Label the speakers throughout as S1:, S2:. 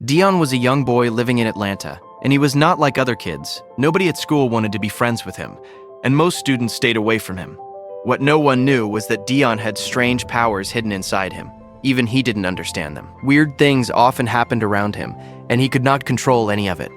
S1: Dion was a young boy living in Atlanta, and he was not like other kids. Nobody at school wanted to be friends with him, and most students stayed away from him. What no one knew was that Dion had strange powers hidden inside him. Even he didn't understand them. Weird things often happened around him, and he could not control any of it.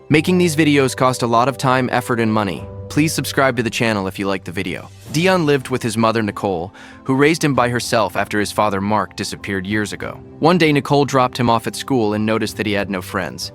S1: Making these videos cost a lot of time, effort, and money. Please subscribe to the channel if you like the video. Dion lived with his mother, Nicole, who raised him by herself after his father, Mark, disappeared years ago. One day, Nicole dropped him off at school and noticed that he had no friends.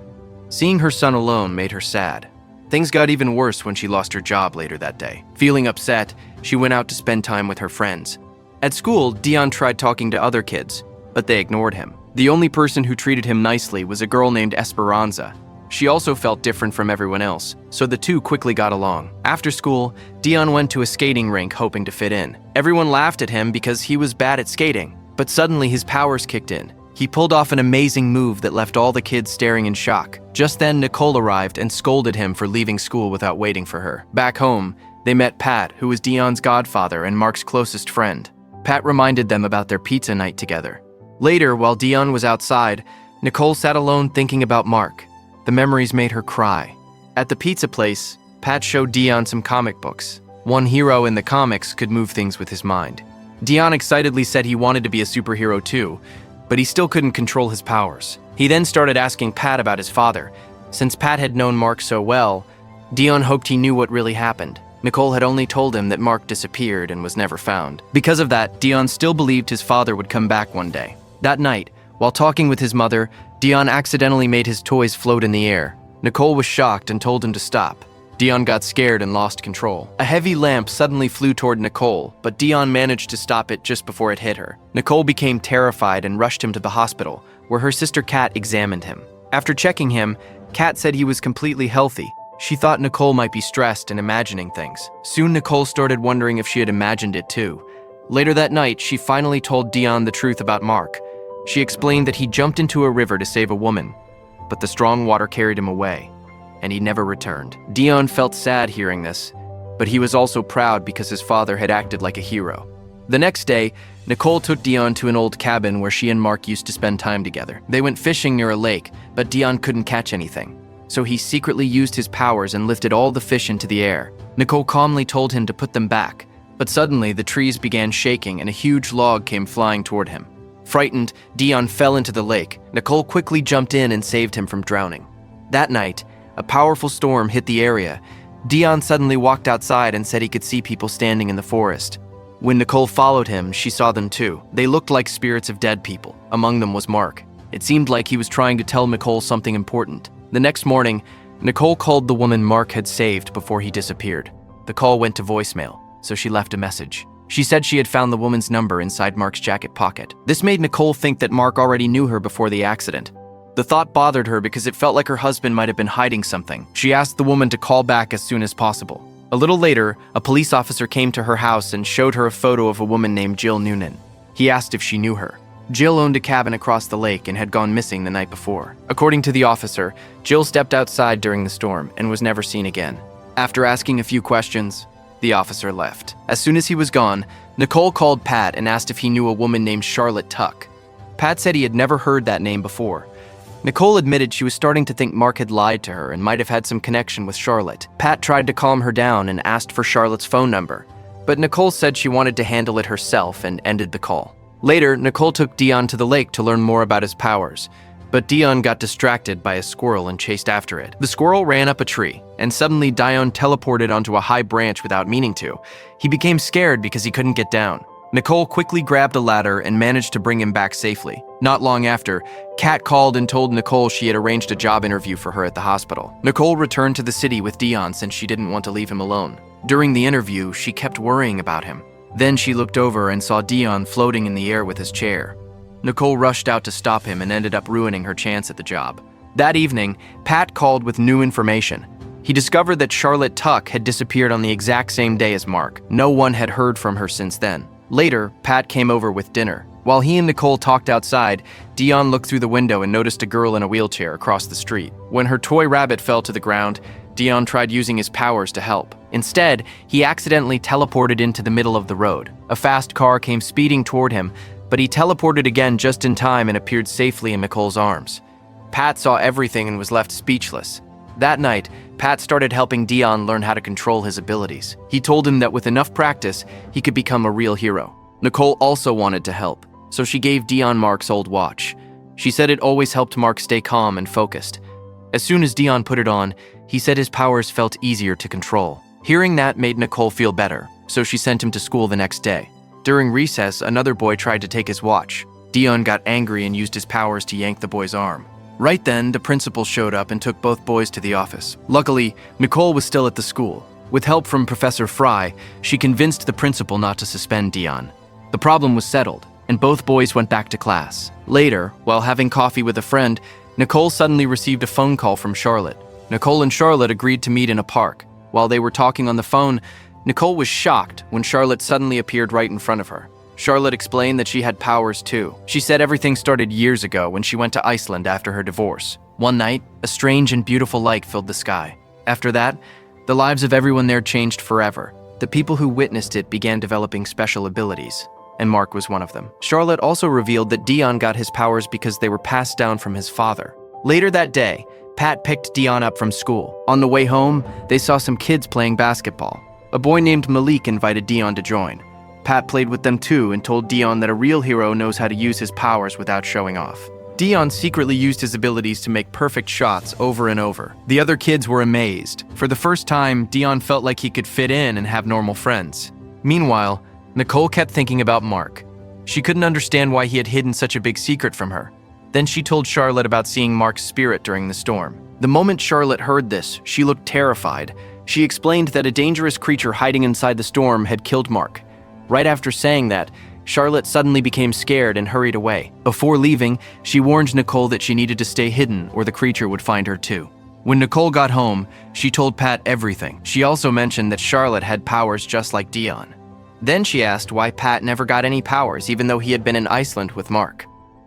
S1: Seeing her son alone made her sad. Things got even worse when she lost her job later that day. Feeling upset, she went out to spend time with her friends. At school, Dion tried talking to other kids, but they ignored him. The only person who treated him nicely was a girl named Esperanza. She also felt different from everyone else, so the two quickly got along. After school, Dion went to a skating rink hoping to fit in. Everyone laughed at him because he was bad at skating, but suddenly his powers kicked in. He pulled off an amazing move that left all the kids staring in shock. Just then, Nicole arrived and scolded him for leaving school without waiting for her. Back home, they met Pat, who was Dion's godfather and Mark's closest friend. Pat reminded them about their pizza night together. Later, while Dion was outside, Nicole sat alone thinking about Mark. The memories made her cry. At the pizza place, Pat showed Dion some comic books. One hero in the comics could move things with his mind. Dion excitedly said he wanted to be a superhero too, but he still couldn't control his powers. He then started asking Pat about his father. Since Pat had known Mark so well, Dion hoped he knew what really happened. Nicole had only told him that Mark disappeared and was never found. Because of that, Dion still believed his father would come back one day. That night, while talking with his mother, Dion accidentally made his toys float in the air. Nicole was shocked and told him to stop. Dion got scared and lost control. A heavy lamp suddenly flew toward Nicole, but Dion managed to stop it just before it hit her. Nicole became terrified and rushed him to the hospital, where her sister Kat examined him. After checking him, Kat said he was completely healthy. She thought Nicole might be stressed and imagining things. Soon Nicole started wondering if she had imagined it too. Later that night, she finally told Dion the truth about Mark. She explained that he jumped into a river to save a woman, but the strong water carried him away, and he never returned. Dion felt sad hearing this, but he was also proud because his father had acted like a hero. The next day, Nicole took Dion to an old cabin where she and Mark used to spend time together. They went fishing near a lake, but Dion couldn't catch anything, so he secretly used his powers and lifted all the fish into the air. Nicole calmly told him to put them back, but suddenly the trees began shaking and a huge log came flying toward him. Frightened, Dion fell into the lake. Nicole quickly jumped in and saved him from drowning. That night, a powerful storm hit the area. Dion suddenly walked outside and said he could see people standing in the forest. When Nicole followed him, she saw them too. They looked like spirits of dead people. Among them was Mark. It seemed like he was trying to tell Nicole something important. The next morning, Nicole called the woman Mark had saved before he disappeared. The call went to voicemail, so she left a message. She said she had found the woman's number inside Mark's jacket pocket. This made Nicole think that Mark already knew her before the accident. The thought bothered her because it felt like her husband might have been hiding something. She asked the woman to call back as soon as possible. A little later, a police officer came to her house and showed her a photo of a woman named Jill Noonan. He asked if she knew her. Jill owned a cabin across the lake and had gone missing the night before. According to the officer, Jill stepped outside during the storm and was never seen again. After asking a few questions, the officer left. As soon as he was gone, Nicole called Pat and asked if he knew a woman named Charlotte Tuck. Pat said he had never heard that name before. Nicole admitted she was starting to think Mark had lied to her and might have had some connection with Charlotte. Pat tried to calm her down and asked for Charlotte's phone number, but Nicole said she wanted to handle it herself and ended the call. Later, Nicole took Dion to the lake to learn more about his powers, but Dion got distracted by a squirrel and chased after it. The squirrel ran up a tree, and suddenly Dion teleported onto a high branch without meaning to. He became scared because he couldn't get down. Nicole quickly grabbed a ladder and managed to bring him back safely. Not long after, Kat called and told Nicole she had arranged a job interview for her at the hospital. Nicole returned to the city with Dion since she didn't want to leave him alone. During the interview, she kept worrying about him. Then she looked over and saw Dion floating in the air with his chair. Nicole rushed out to stop him and ended up ruining her chance at the job. That evening, Pat called with new information. He discovered that Charlotte Tuck had disappeared on the exact same day as Mark. No one had heard from her since then. Later, Pat came over with dinner. While he and Nicole talked outside, Dion looked through the window and noticed a girl in a wheelchair across the street. When her toy rabbit fell to the ground, Dion tried using his powers to help. Instead, he accidentally teleported into the middle of the road. A fast car came speeding toward him, but he teleported again just in time and appeared safely in Nicole's arms. Pat saw everything and was left speechless. That night, Pat started helping Dion learn how to control his abilities. He told him that with enough practice, he could become a real hero. Nicole also wanted to help, so she gave Dion Mark's old watch. She said it always helped Mark stay calm and focused. As soon as Dion put it on, he said his powers felt easier to control. Hearing that made Nicole feel better, so she sent him to school the next day. During recess, another boy tried to take his watch. Dion got angry and used his powers to yank the boy's arm. Right then, the principal showed up and took both boys to the office. Luckily, Nicole was still at the school. With help from Professor Fry, she convinced the principal not to suspend Dion. The problem was settled, and both boys went back to class. Later, while having coffee with a friend, Nicole suddenly received a phone call from Charlotte. Nicole and Charlotte agreed to meet in a park. While they were talking on the phone, Nicole was shocked when Charlotte suddenly appeared right in front of her. Charlotte explained that she had powers too. She said everything started years ago when she went to Iceland after her divorce. One night, a strange and beautiful light filled the sky. After that, the lives of everyone there changed forever. The people who witnessed it began developing special abilities, and Mark was one of them. Charlotte also revealed that Dion got his powers because they were passed down from his father. Later that day, Pat picked Dion up from school. On the way home, they saw some kids playing basketball. A boy named Malik invited Dion to join. Pat played with them too and told Dion that a real hero knows how to use his powers without showing off. Dion secretly used his abilities to make perfect shots over and over. The other kids were amazed. For the first time, Dion felt like he could fit in and have normal friends. Meanwhile, Nicole kept thinking about Mark. She couldn't understand why he had hidden such a big secret from her. Then she told Charlotte about seeing Mark's spirit during the storm. The moment Charlotte heard this, she looked terrified. She explained that a dangerous creature hiding inside the storm had killed Mark. Right after saying that, Charlotte suddenly became scared and hurried away. Before leaving, she warned Nicole that she needed to stay hidden or the creature would find her too. When Nicole got home, she told Pat everything. She also mentioned that Charlotte had powers just like Dion. Then she asked why Pat never got any powers even though he had been in Iceland with Mark.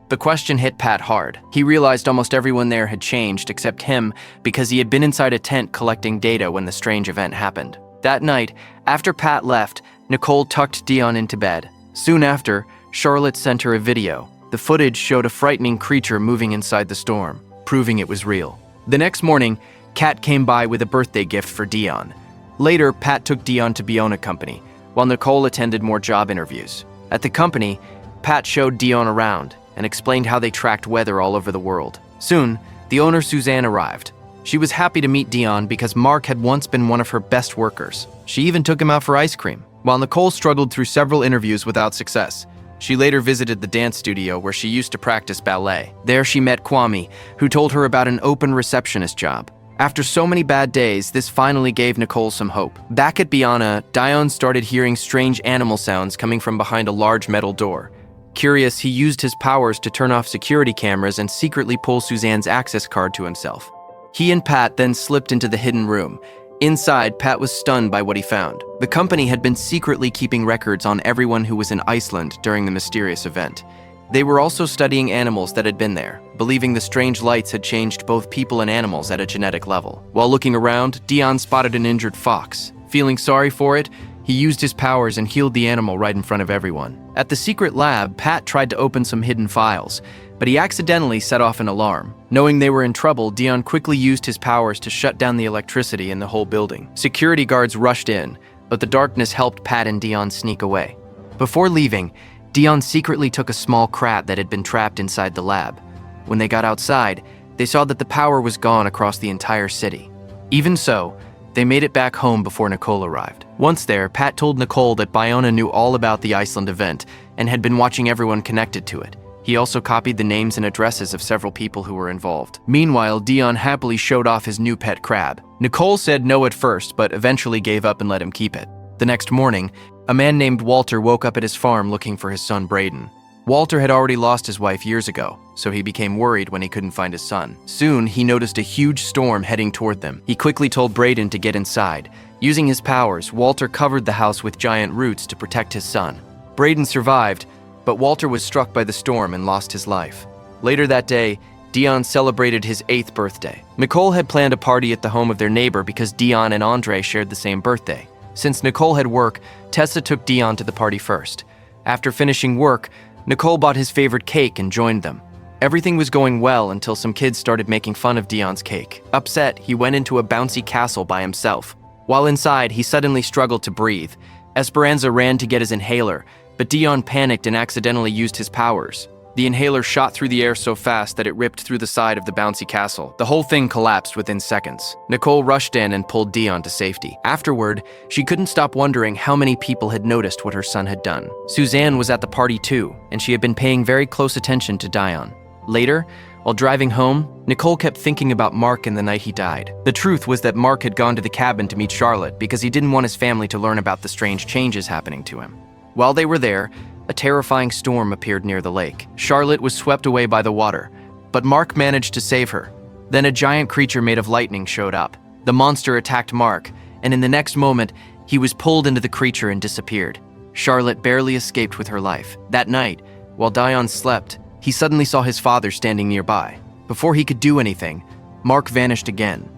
S1: The question hit Pat hard. He realized almost everyone there had changed except him because he had been inside a tent collecting data when the strange event happened. That night, after Pat left, Nicole tucked Dion into bed. Soon after, Charlotte sent her a video. The footage showed a frightening creature moving inside the storm, proving it was real. The next morning, Kat came by with a birthday gift for Dion. Later, Pat took Dion to Biona Company, while Nicole attended more job interviews. At the company, Pat showed Dion around and explained how they tracked weather all over the world. Soon, the owner Suzanne arrived. She was happy to meet Dion because Mark had once been one of her best workers. She even took him out for ice cream. While Nicole struggled through several interviews without success, she later visited the dance studio where she used to practice ballet. There she met Kwame, who told her about an open receptionist job. After so many bad days, this finally gave Nicole some hope. Back at Biana, Dion started hearing strange animal sounds coming from behind a large metal door. Curious, he used his powers to turn off security cameras and secretly pull Suzanne's access card to himself. He and Pat then slipped into the hidden room. Inside, Pat was stunned by what he found. The company had been secretly keeping records on everyone who was in Iceland during the mysterious event. They were also studying animals that had been there, believing the strange lights had changed both people and animals at a genetic level. While looking around, Dion spotted an injured fox. Feeling sorry for it, he used his powers and healed the animal right in front of everyone. At the secret lab, Pat tried to open some hidden files, but he accidentally set off an alarm. Knowing they were in trouble, Dion quickly used his powers to shut down the electricity in the whole building. Security guards rushed in, but the darkness helped Pat and Dion sneak away. Before leaving, Dion secretly took a small crab that had been trapped inside the lab. When they got outside, they saw that the power was gone across the entire city. Even so, they made it back home before Nicole arrived. Once there, Pat told Nicole that Biona knew all about the Iceland event and had been watching everyone connected to it. He also copied the names and addresses of several people who were involved. Meanwhile, Dion happily showed off his new pet crab. Nicole said no at first, but eventually gave up and let him keep it. The next morning, a man named Walter woke up at his farm looking for his son Braden. Walter had already lost his wife years ago, so he became worried when he couldn't find his son. Soon, he noticed a huge storm heading toward them. He quickly told Braden to get inside. Using his powers, Walter covered the house with giant roots to protect his son. Braden survived, but Walter was struck by the storm and lost his life. Later that day, Dion celebrated his 8th birthday. Nicole had planned a party at the home of their neighbor because Dion and Andre shared the same birthday. Since Nicole had work, Tessa took Dion to the party first. After finishing work, Nicole bought his favorite cake and joined them. Everything was going well until some kids started making fun of Dion's cake. Upset, he went into a bouncy castle by himself. While inside, he suddenly struggled to breathe. Esperanza ran to get his inhaler, but Dion panicked and accidentally used his powers. The inhaler shot through the air so fast that it ripped through the side of the bouncy castle. The whole thing collapsed within seconds. Nicole rushed in and pulled Dion to safety. Afterward, she couldn't stop wondering how many people had noticed what her son had done. Suzanne was at the party too, and she had been paying very close attention to Dion. Later, while driving home, Nicole kept thinking about Mark and the night he died. The truth was that Mark had gone to the cabin to meet Charlotte because he didn't want his family to learn about the strange changes happening to him. While they were there, a terrifying storm appeared near the lake. Charlotte was swept away by the water, but Mark managed to save her. Then a giant creature made of lightning showed up. The monster attacked Mark, and in the next moment, he was pulled into the creature and disappeared. Charlotte barely escaped with her life. That night, while Dion slept, he suddenly saw his father standing nearby. Before he could do anything, Mark vanished again.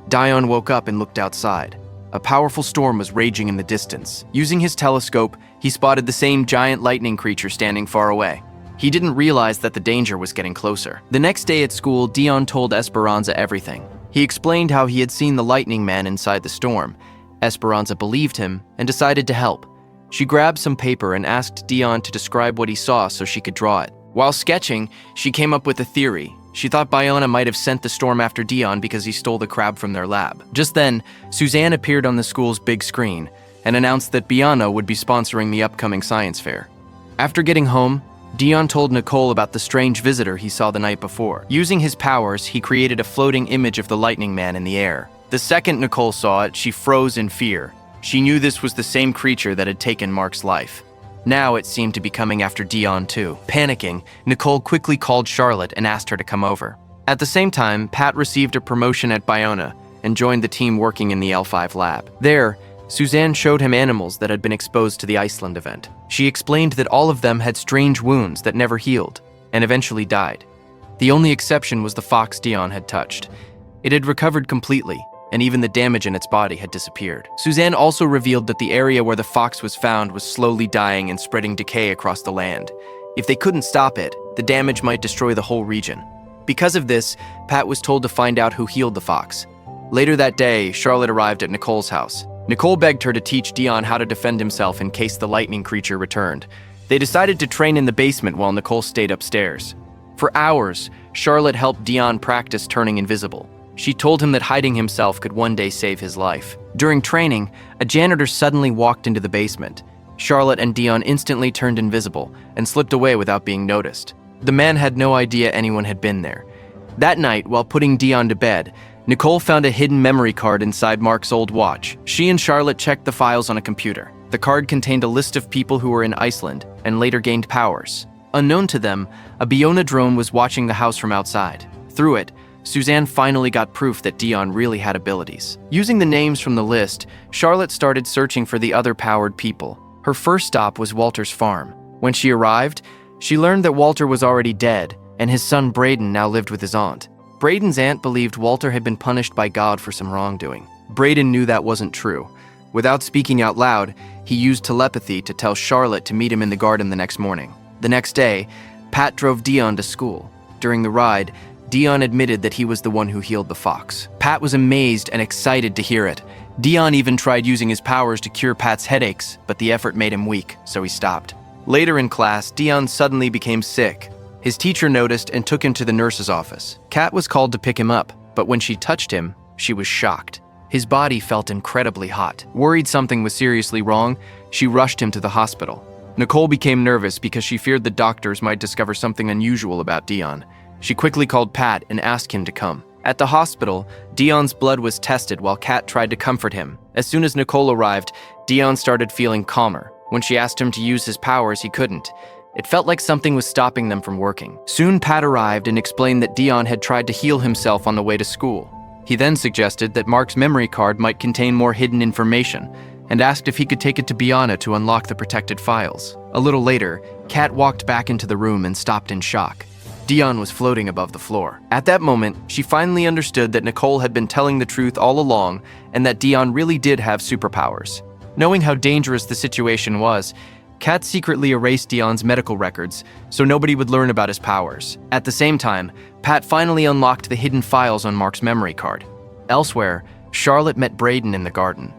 S1: Dion woke up and looked outside. A powerful storm was raging in the distance. Using his telescope, he spotted the same giant lightning creature standing far away. He didn't realize that the danger was getting closer. The next day at school, Dion told Esperanza everything. He explained how he had seen the lightning man inside the storm. Esperanza believed him and decided to help. She grabbed some paper and asked Dion to describe what he saw so she could draw it. While sketching, she came up with a theory. She thought Biona might have sent the storm after Dion because he stole the crab from their lab. Just then, Suzanne appeared on the school's big screen and announced that Biona would be sponsoring the upcoming science fair. After getting home, Dion told Nicole about the strange visitor he saw the night before. Using his powers, he created a floating image of the lightning man in the air. The second Nicole saw it, she froze in fear. She knew this was the same creature that had taken Mark's life. Now it seemed to be coming after Dion too. Panicking, Nicole quickly called Charlotte and asked her to come over. At the same time, Pat received a promotion at Biona and joined the team working in the L5 lab. There, Suzanne showed him animals that had been exposed to the Iceland event. She explained that all of them had strange wounds that never healed and eventually died. The only exception was the fox Dion had touched. It had recovered completely, and even the damage in its body had disappeared. Suzanne also revealed that the area where the fox was found was slowly dying and spreading decay across the land. If they couldn't stop it, the damage might destroy the whole region. Because of this, Pat was told to find out who healed the fox. Later that day, Charlotte arrived at Nicole's house. Nicole begged her to teach Dion how to defend himself in case the lightning creature returned. They decided to train in the basement while Nicole stayed upstairs. For hours, Charlotte helped Dion practice turning invisible. She told him that hiding himself could one day save his life. During training, a janitor suddenly walked into the basement. Charlotte and Dion instantly turned invisible and slipped away without being noticed. The man had no idea anyone had been there. That night, while putting Dion to bed, Nicole found a hidden memory card inside Mark's old watch. She and Charlotte checked the files on a computer. The card contained a list of people who were in Iceland and later gained powers. Unknown to them, a Biona drone was watching the house from outside. Through it, Suzanne finally got proof that Dion really had abilities. Using the names from the list, Charlotte started searching for the other powered people. Her first stop was Walter's farm. When she arrived, she learned that Walter was already dead, and his son Braden now lived with his aunt. Braden's aunt believed Walter had been punished by God for some wrongdoing. Braden knew that wasn't true. Without speaking out loud, he used telepathy to tell Charlotte to meet him in the garden the next morning. The next day, Pat drove Dion to school. During the ride, Dion admitted that he was the one who healed the fox. Pat was amazed and excited to hear it. Dion even tried using his powers to cure Pat's headaches, but the effort made him weak, so he stopped. Later in class, Dion suddenly became sick. His teacher noticed and took him to the nurse's office. Kat was called to pick him up, but when she touched him, she was shocked. His body felt incredibly hot. Worried something was seriously wrong, she rushed him to the hospital. Nicole became nervous because she feared the doctors might discover something unusual about Dion. She quickly called Pat and asked him to come. At the hospital, Dion's blood was tested while Kat tried to comfort him. As soon as Nicole arrived, Dion started feeling calmer. When she asked him to use his powers, he couldn't. It felt like something was stopping them from working. Soon Pat arrived and explained that Dion had tried to heal himself on the way to school. He then suggested that Mark's memory card might contain more hidden information and asked if he could take it to Biana to unlock the protected files. A little later, Kat walked back into the room and stopped in shock. Dion was floating above the floor. At that moment, she finally understood that Nicole had been telling the truth all along and that Dion really did have superpowers. Knowing how dangerous the situation was, Kat secretly erased Dion's medical records so nobody would learn about his powers. At the same time, Pat finally unlocked the hidden files on Mark's memory card. Elsewhere, Charlotte met Braden in the garden.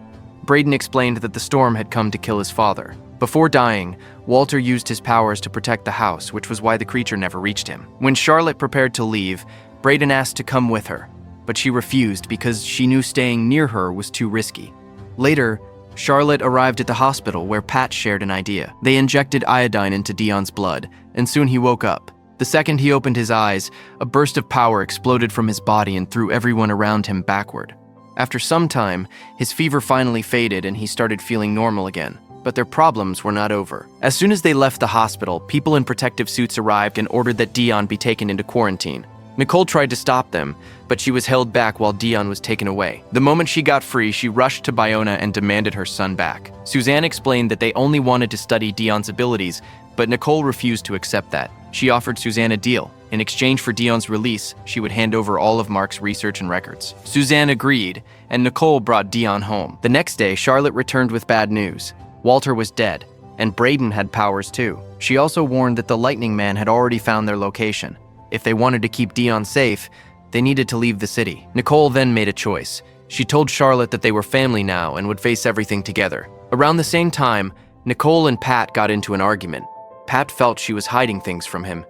S1: Braden explained that the storm had come to kill his father. Before dying, Walter used his powers to protect the house, which was why the creature never reached him. When Charlotte prepared to leave, Braden asked to come with her, but she refused because she knew staying near her was too risky. Later, Charlotte arrived at the hospital where Pat shared an idea. They injected iodine into Dion's blood, and soon he woke up. The second he opened his eyes, a burst of power exploded from his body and threw everyone around him backward. After some time, his fever finally faded and he started feeling normal again. But their problems were not over. As soon as they left the hospital, people in protective suits arrived and ordered that Dion be taken into quarantine. Nicole tried to stop them, but she was held back while Dion was taken away. The moment she got free, she rushed to Biona and demanded her son back. Suzanne explained that they only wanted to study Dion's abilities, but Nicole refused to accept that. She offered Suzanne a deal. In exchange for Dion's release, she would hand over all of Mark's research and records. Suzanne agreed, and Nicole brought Dion home. The next day, Charlotte returned with bad news. Walter was dead, and Braden had powers too. She also warned that the Lightning Man had already found their location. If they wanted to keep Dion safe, they needed to leave the city. Nicole then made a choice. She told Charlotte that they were family now and would face everything together. Around the same time, Nicole and Pat got into an argument. Pat felt she was hiding things from him,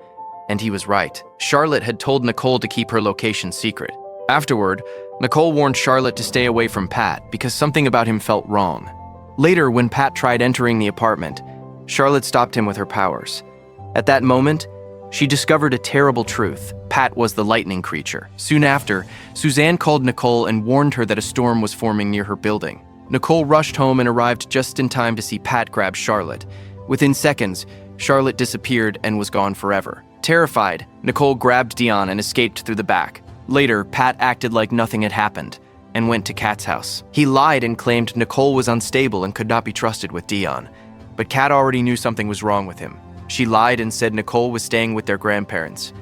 S1: and he was right. Charlotte had told Nicole to keep her location secret. Afterward, Nicole warned Charlotte to stay away from Pat because something about him felt wrong. Later, when Pat tried entering the apartment, Charlotte stopped him with her powers. At that moment, she discovered a terrible truth. Pat was the lightning creature. Soon after, Suzanne called Nicole and warned her that a storm was forming near her building. Nicole rushed home and arrived just in time to see Pat grab Charlotte. Within seconds, Charlotte disappeared and was gone forever. Terrified, Nicole grabbed Dion and escaped through the back. Later, Pat acted like nothing had happened and went to Kat's house. He lied and claimed Nicole was unstable and could not be trusted with Dion. But Kat already knew something was wrong with him. She lied and said Nicole was staying with their grandparents.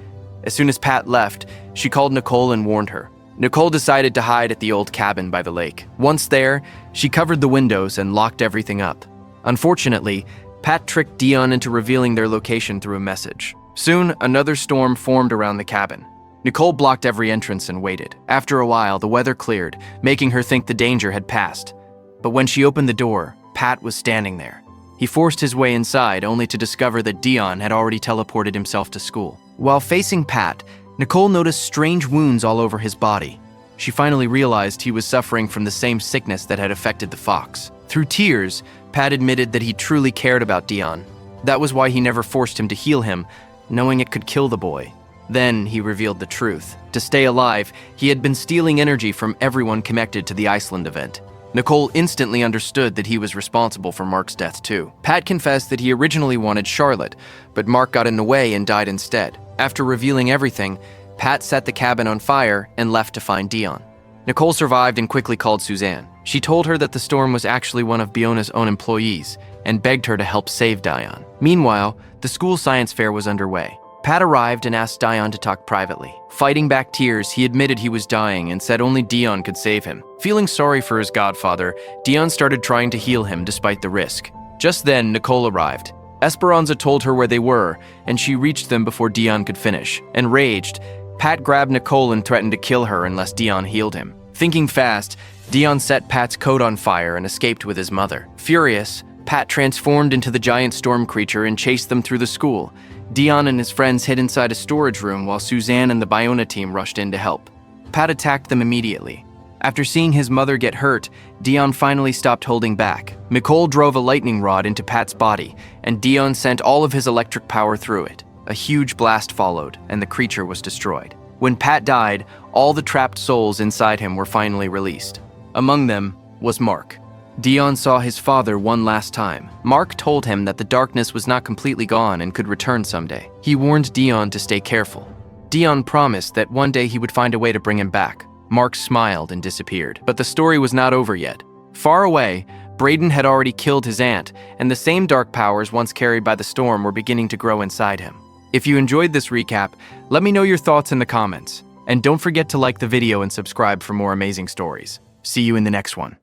S1: As soon as Pat left, she called Nicole and warned her. Nicole decided to hide at the old cabin by the lake. Once there, she covered the windows and locked everything up. Unfortunately, Pat tricked Dion into revealing their location through a message. Soon, another storm formed around the cabin. Nicole blocked every entrance and waited. After a while, the weather cleared, making her think the danger had passed. But when she opened the door, Pat was standing there. He forced his way inside, only to discover that Dion had already teleported himself to school. While facing Pat, Nicole noticed strange wounds all over his body. She finally realized he was suffering from the same sickness that had affected the fox. Through tears, Pat admitted that he truly cared about Dion. That was why he never forced him to heal him, knowing it could kill the boy. Then he revealed the truth. To stay alive, he had been stealing energy from everyone connected to the Iceland event. Nicole instantly understood that he was responsible for Mark's death too. Pat confessed that he originally wanted Charlotte, but Mark got in the way and died instead. After revealing everything, Pat set the cabin on fire and left to find Dion. Nicole survived and quickly called Suzanne. She told her that the storm was actually one of Biona's own employees and begged her to help save Dion. Meanwhile, the school science fair was underway. Pat arrived and asked Dion to talk privately. Fighting back tears, he admitted he was dying and said only Dion could save him. Feeling sorry for his godfather, Dion started trying to heal him despite the risk. Just then, Nicole arrived. Esperanza told her where they were, and she reached them before Dion could finish. Enraged, Pat grabbed Nicole and threatened to kill her unless Dion healed him. Thinking fast, Dion set Pat's coat on fire and escaped with his mother. Furious, Pat transformed into the giant storm creature and chased them through the school. Dion and his friends hid inside a storage room while Suzanne and the Biona team rushed in to help. Pat attacked them immediately. After seeing his mother get hurt, Dion finally stopped holding back. Nicole drove a lightning rod into Pat's body, and Dion sent all of his electric power through it. A huge blast followed, and the creature was destroyed. When Pat died, all the trapped souls inside him were finally released. Among them was Mark. Dion saw his father one last time. Mark told him that the darkness was not completely gone and could return someday. He warned Dion to stay careful. Dion promised that one day he would find a way to bring him back. Mark smiled and disappeared. But the story was not over yet. Far away, Braden had already killed his aunt, and the same dark powers once carried by the storm were beginning to grow inside him. If you enjoyed this recap, let me know your thoughts in the comments. And don't forget to like the video and subscribe for more amazing stories. See you in the next one.